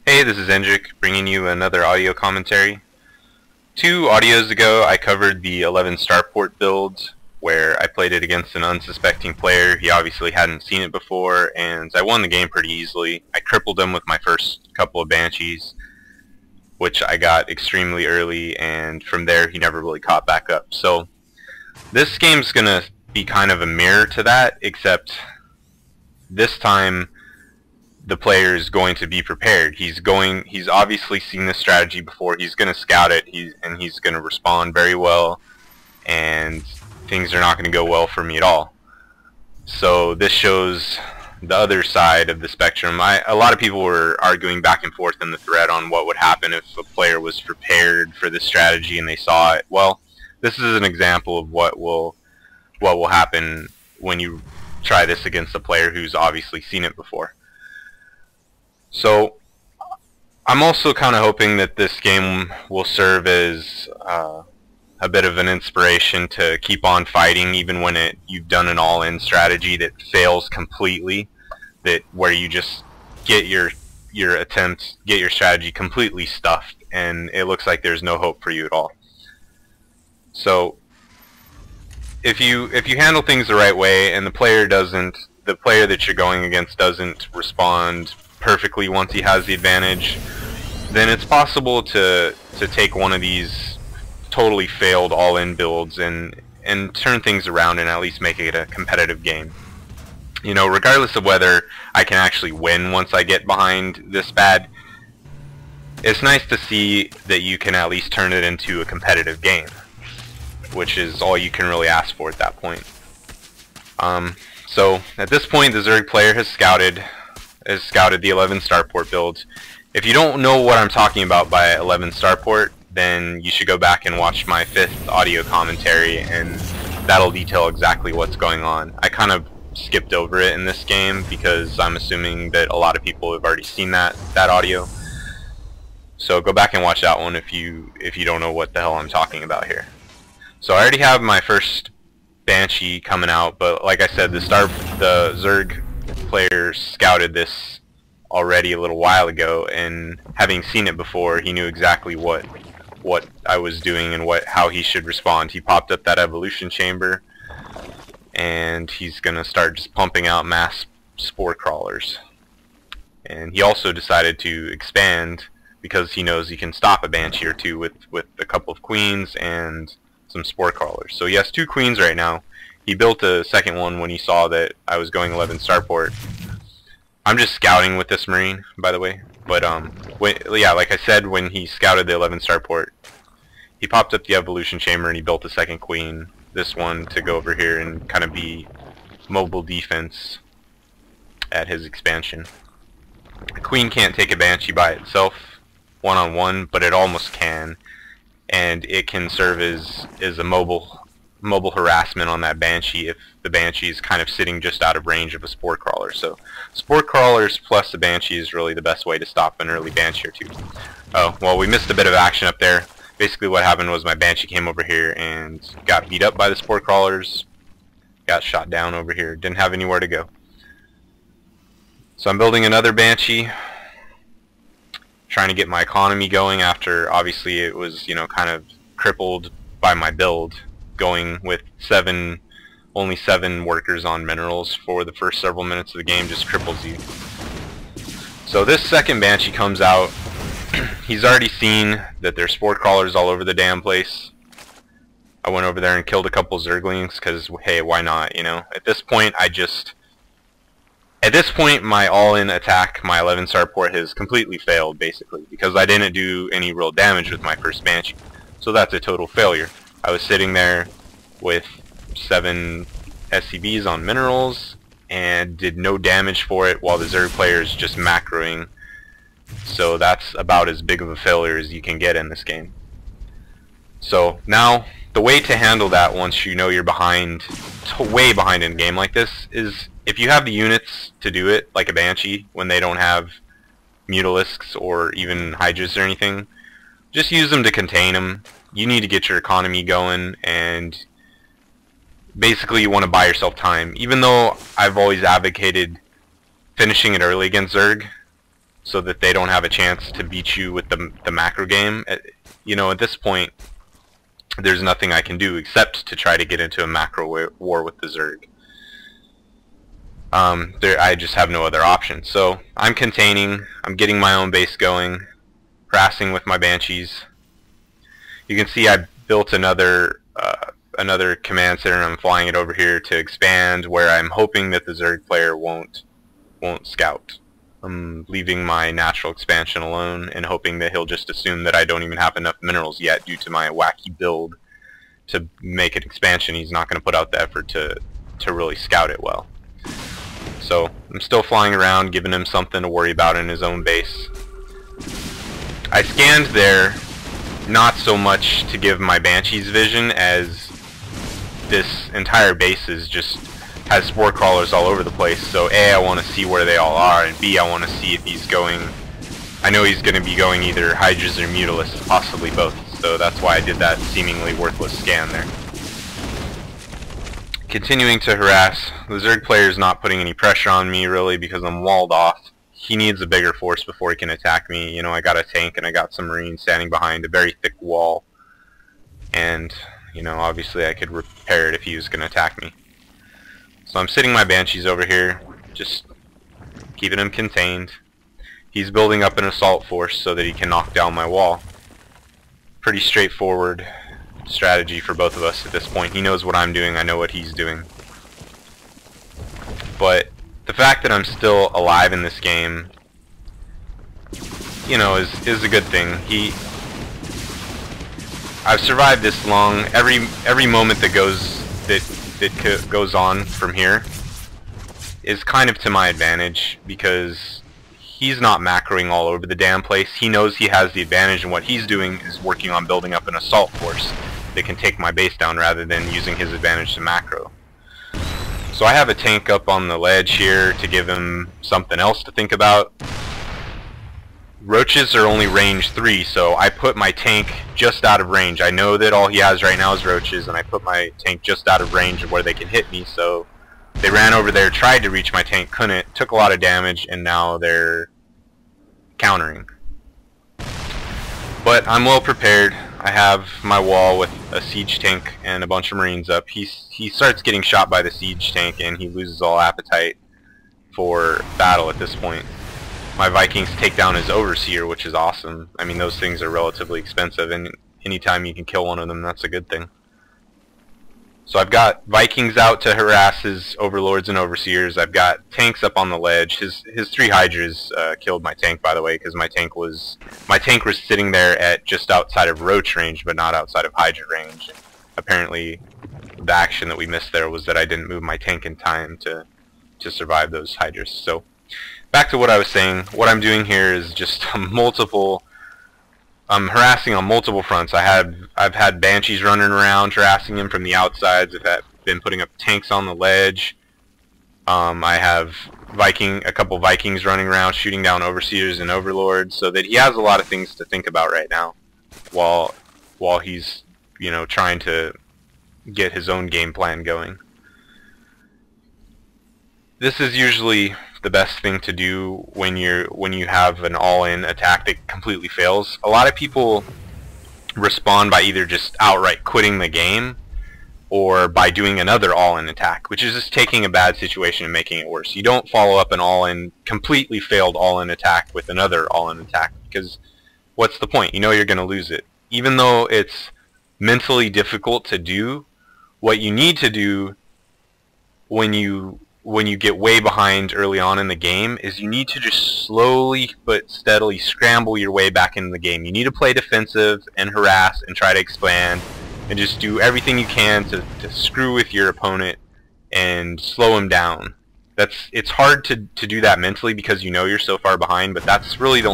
Hey, this is Endrick, bringing you another audio commentary. 2 audios ago, I covered the 11 starport build, where I played it against an unsuspecting player. He obviously hadn't seen it before, and I won the game pretty easily. I crippled him with my first couple of Banshees, which I got extremely early, and from there he never really caught back up. So, this game's gonna be kind of a mirror to that, except this time the player is going to be prepared. He's obviously seen this strategy before. He's going to scout it, and he's going to respond very well, and things are not going to go well for me at all. So this shows the other side of the spectrum. A lot of people were arguing back and forth in the thread on what would happen if a player was prepared for this strategy and they saw it. Well, this is an example of what will happen when you try this against a player who's obviously seen it before. So, I'm also kind of hoping that this game will serve as a bit of an inspiration to keep on fighting even when you've done an all-in strategy that fails completely, where you just get your strategy completely stuffed and it looks like there's no hope for you at all. So, if you handle things the right way and the player that you're going against doesn't respond perfectly once he has the advantage, then it's possible to take one of these totally failed all-in builds and turn things around and at least make it a competitive game. You know, regardless of whether I can actually win once I get behind this bad, it's nice to see that you can at least turn it into a competitive game, which is all you can really ask for at that point. So at this point, the Zerg player has scouted the 11 starport build. If you don't know what I'm talking about by 11 starport, then you should go back and watch my 5th audio commentary, and that'll detail exactly what's going on. I kind of skipped over it in this game because I'm assuming that a lot of people have already seen that audio. So go back and watch that one if you don't know what the hell I'm talking about here. So I already have my first Banshee coming out, but like I said, the Zerg player scouted this already a little while ago, and having seen it before, he knew exactly what I was doing and how he should respond. He popped up that evolution chamber, and he's gonna start just pumping out mass spore crawlers. And he also decided to expand because he knows he can stop a Banshee or two with a couple of queens and some spore crawlers. So he has 2 queens right now. He built a second one when he saw that I was going 11 starport. I'm just scouting with this Marine, by the way. But yeah, like I said, when he scouted the 11 starport, he popped up the evolution chamber and he built a second queen. This one to go over here and kind of be mobile defense at his expansion. The queen can't take a Banshee by itself, one-on-one, but it almost can, and it can serve as a mobile harassment on that Banshee if the Banshee is kind of sitting just out of range of a spore crawler. So spore crawlers plus the Banshee is really the best way to stop an early Banshee or two. Oh, well, we missed a bit of action up there. Basically what happened was my Banshee came over here and got beat up by the spore crawlers, got shot down over here, didn't have anywhere to go. So I'm building another Banshee, trying to get my economy going after obviously it was, you know, kind of crippled by my build. Going with only 7 workers on minerals for the first several minutes of the game just cripples you. So this second Banshee comes out. He's already seen that there's spore crawlers all over the damn place. I went over there and killed a couple Zerglings because, hey, why not, you know? At this point, my all-in attack, my 11 starport, has completely failed, basically, because I didn't do any real damage with my first Banshee. So that's a total failure. I was sitting there with 7 SCVs on minerals and did no damage for it while the Zerg player is just macroing. So that's about as big of a failure as you can get in this game. So now, the way to handle that once you know you're way behind in a game like this, is if you have the units to do it, like a Banshee, when they don't have Mutalisks or even Hydras or anything, just use them to contain them. You need to get your economy going, and basically you want to buy yourself time. Even though I've always advocated finishing it early against Zerg, so that they don't have a chance to beat you with the macro game. You know, at this point, there's nothing I can do except to try to get into a macro war with the Zerg. I just have no other option. So I'm containing, I'm getting my own base going, harassing with my Banshees. You can see I built another command center, and I'm flying it over here to expand, where I'm hoping that the Zerg player won't scout. I'm leaving my natural expansion alone and hoping that he'll just assume that I don't even have enough minerals yet due to my wacky build to make an expansion. He's not going to put out the effort to really scout it well. So I'm still flying around, giving him something to worry about in his own base. I scanned there not so much to give my Banshees vision, as this entire base is just has spore crawlers all over the place. So A, I want to see where they all are, and B, I want to see if he's going. I know he's going to be going either Hydras or Mutalisks, possibly both. So that's why I did that seemingly worthless scan there. Continuing to harass. The Zerg player is not putting any pressure on me really because I'm walled off. He needs a bigger force before he can attack me. You know, I got a tank and I got some Marines standing behind a very thick wall. And, you know, obviously I could repair it if he was going to attack me. So I'm sitting my Banshees over here, just keeping him contained. He's building up an assault force so that he can knock down my wall. Pretty straightforward strategy for both of us at this point. He knows what I'm doing, I know what he's doing. But the fact that I'm still alive in this game, you know, is a good thing. I've survived this long. Every moment that goes on from here is kind of to my advantage, because he's not macroing all over the damn place. He knows he has the advantage, and what he's doing is working on building up an assault force that can take my base down rather than using his advantage to macro. So I have a tank up on the ledge here to give him something else to think about. Roaches are only range 3, so I put my tank just out of range. I know that all he has right now is roaches, and I put my tank just out of range of where they can hit me, so they ran over there, tried to reach my tank, couldn't, took a lot of damage, and now they're countering. But I'm well prepared. I have my wall with a siege tank and a bunch of Marines up. He starts getting shot by the siege tank, and he loses all appetite for battle at this point. My Vikings take down his Overseer, which is awesome. I mean, those things are relatively expensive, and anytime you can kill one of them, that's a good thing. So I've got Vikings out to harass his Overlords and Overseers. I've got tanks up on the ledge. His 3 Hydras killed my tank, by the way, because my tank was sitting there at just outside of Roach range, but not outside of Hydra range. Apparently, the action that we missed there was that I didn't move my tank in time to survive those Hydras. So back to what I was saying. What I'm doing here is just I'm harassing on multiple fronts. I've had Banshees running around harassing him from the outsides. I've been putting up tanks on the ledge. I have a couple Vikings running around shooting down Overseers and Overlords, so that he has a lot of things to think about right now while he's, you know, trying to get his own game plan going. This is usually the best thing to do when you have an all-in attack that completely fails. A lot of people respond by either just outright quitting the game or by doing another all-in attack, which is just taking a bad situation and making it worse. You don't follow up an all-in, completely failed all-in attack with another all-in attack, because what's the point? You know you're going to lose it. Even though it's mentally difficult to do, what you need to do when you get way behind early on in the game is you need to just slowly but steadily scramble your way back into the game. You need to play defensive and harass and try to expand and just do everything you can to screw with your opponent and slow him down. It's hard to do that mentally because you know you're so far behind, but that's really the